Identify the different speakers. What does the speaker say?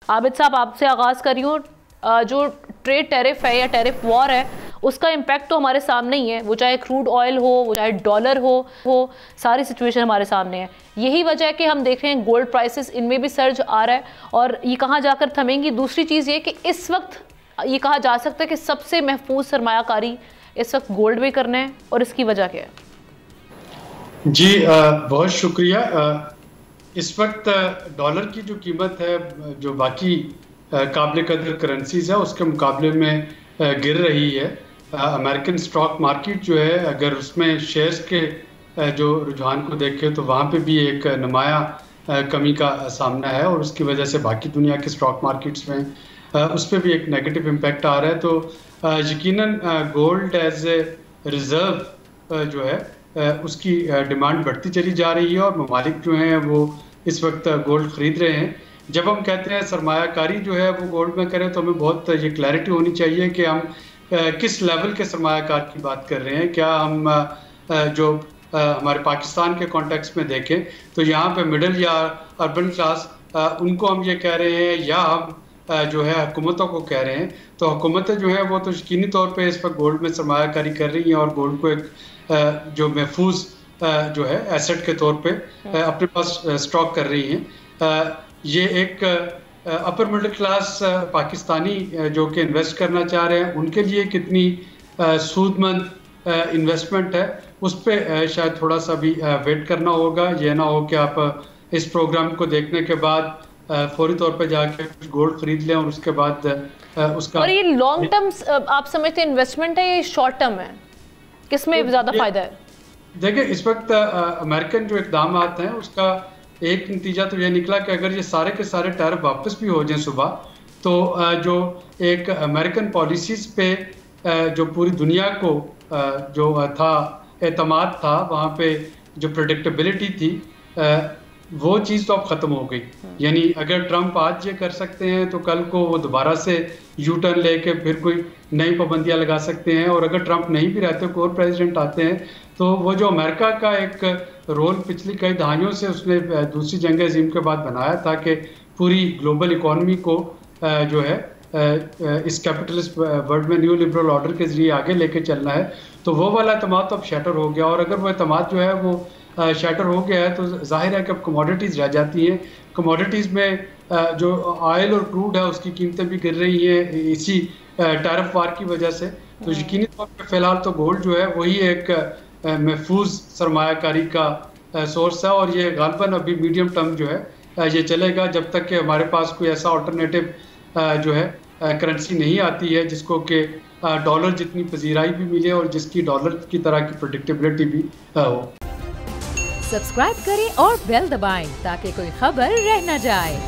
Speaker 1: عابد صاحب آپ سے آغاز کر رہی ہوں. جو ٹریڈ ٹیرف ہے یا ٹیرف وار ہے اس کا امپیکٹ تو ہمارے سامنے ہی ہے, وہ چاہے کروڈ آئل ہو, وہ چاہے ڈالر ہو, ساری سچویشن ہمارے سامنے ہے. یہی وجہ ہے کہ ہم دیکھ رہے ہیں گولڈ پرائسز ان میں بھی سرج آ رہا ہے, اور یہ کہاں جا کر تھمیں گی. دوسری چیز یہ کہ اس وقت یہ کہا جا سکتا ہے کہ سب سے محفوظ سرمایہ کاری اس وقت گولڈ میں کرنا ہے, اور اس کی وجہ کیا ہے؟
Speaker 2: جی بہت شکریہ. اس وقت ڈالر کی جو قیمت ہے جو باقی قابل قدر کرنسیز ہے اس کے مقابلے میں گر رہی ہے. امریکن سٹاک مارکیٹ جو ہے اگر اس میں شیئرز کے جو رجحان کو دیکھیں تو وہاں پہ بھی ایک نمایاں کمی کا سامنا ہے, اور اس کی وجہ سے باقی دنیا کے سٹاک مارکیٹس میں اس پہ بھی ایک نیگیٹو امپیکٹ آ رہا ہے. تو یقیناً گولڈ ایز اے ریزرو جو ہے اس کی ڈیمانڈ بڑھتی چلی جا رہی ہے, اور ممالک جو ہیں وہ اس وقت گولڈ خرید رہے ہیں. جب ہم کہتے ہیں سرمایہ کاری جو ہے وہ گولڈ میں کریں تو ہمیں بہت یہ کلیئرٹی ہونی چاہیے کہ ہم کس لیول کے سرمایہ کار کی بات کر رہے ہیں. کیا ہم جو ہمارے پاکستان کے کانٹیکس میں دیکھیں تو یہاں پہ مڈل یا اربن کلاس ان کو ہم یہ کہہ رہے ہیں, یا ہم جو ہے حکومتوں کو کہہ رہے ہیں. تو حکومتیں جو ہیں وہ تو یقینی طور پہ اس وقت گولڈ میں سرمایہ کاری کر رہی ہیں, اور گولڈ کو ایک جو محفوظ جو ہے ایسٹ کے طور پہ اپنے پاس اسٹاک کر رہی ہیں. یہ ایک اپر مڈل کلاس پاکستانی جو کہ انویسٹ کرنا چاہ رہے ہیں ان کے لیے کتنی سود مند انویسٹمنٹ ہے اس پہ شاید تھوڑا سا بھی ویٹ کرنا ہوگا. یہ نہ ہو کہ آپ اس پروگرام کو دیکھنے کے بعد فوری طور پہ جا کے گولڈ خرید لیں اور اس کے بعد اس کا.
Speaker 1: اور یہ لانگ ٹرم آپ سمجھتے ہیں انویسٹمنٹ ہے یا شارٹ ٹرم ہے, کس میں زیادہ فائدہ ہے؟
Speaker 2: دیکھیں اس وقت امریکن جو اقدامات ہیں اس کا ایک نتیجہ تو یہ نکلا کہ اگر یہ سارے کے سارے ٹیرف واپس بھی ہو جائیں صبح, تو جو ایک امریکن پالیسیز پہ جو پوری دنیا کو جو تھا اعتماد تھا, وہاں پہ جو پریڈکٹیبلٹی تھی وہ چیز تو اب ختم ہو گئی. یعنی اگر ٹرمپ آج یہ کر سکتے ہیں تو کل کو وہ دوبارہ سے یو ٹرن لے کے پھر کوئی نئی پابندیاں لگا سکتے ہیں, اور اگر ٹرمپ نہیں بھی رہتے کوئی اور پریزیڈنٹ آتے ہیں تو وہ جو امریکہ کا ایک رول پچھلی کئی دہائیوں سے اس نے دوسری جنگ عظیم کے بعد بنایا تھا کہ پوری گلوبل اکانومی کو جو ہے اس کیپٹلسٹ ورلڈ میں نیو لبرل آرڈر کے ذریعے آگے لے کے چلنا ہے, تو وہ والا اعتماد تو اب شیٹر ہو گیا. اور اگر وہ اعتماد جو ہے وہ شیٹر ہو گیا ہے تو ظاہر ہے کہ اب کموڈیٹیز رہ جاتی ہیں. کموڈیٹیز میں جو آئل اور کروڈ ہے اس کی قیمتیں بھی گر رہی ہیں اسی ٹیرف وار کی وجہ سے. تو یقینی طور پہ فی الحال تو گولڈ جو ہے وہی ایک محفوظ سرمایہ کاری کا سورس ہے, اور یہ غالباً ابھی میڈیم ٹرم جو ہے یہ چلے گا جب تک کہ ہمارے پاس کوئی ایسا آلٹرنیٹو جو ہے کرنسی نہیں آتی ہے جس کو کہ ڈالر جتنی پذیرائی بھی ملے اور جس کی ڈالر کی طرح کی پریڈکٹیبلٹی بھی ہو.
Speaker 3: سبسکرائب کریں اور بیل دبائیں تاکہ کوئی خبر رہ نہ جائے.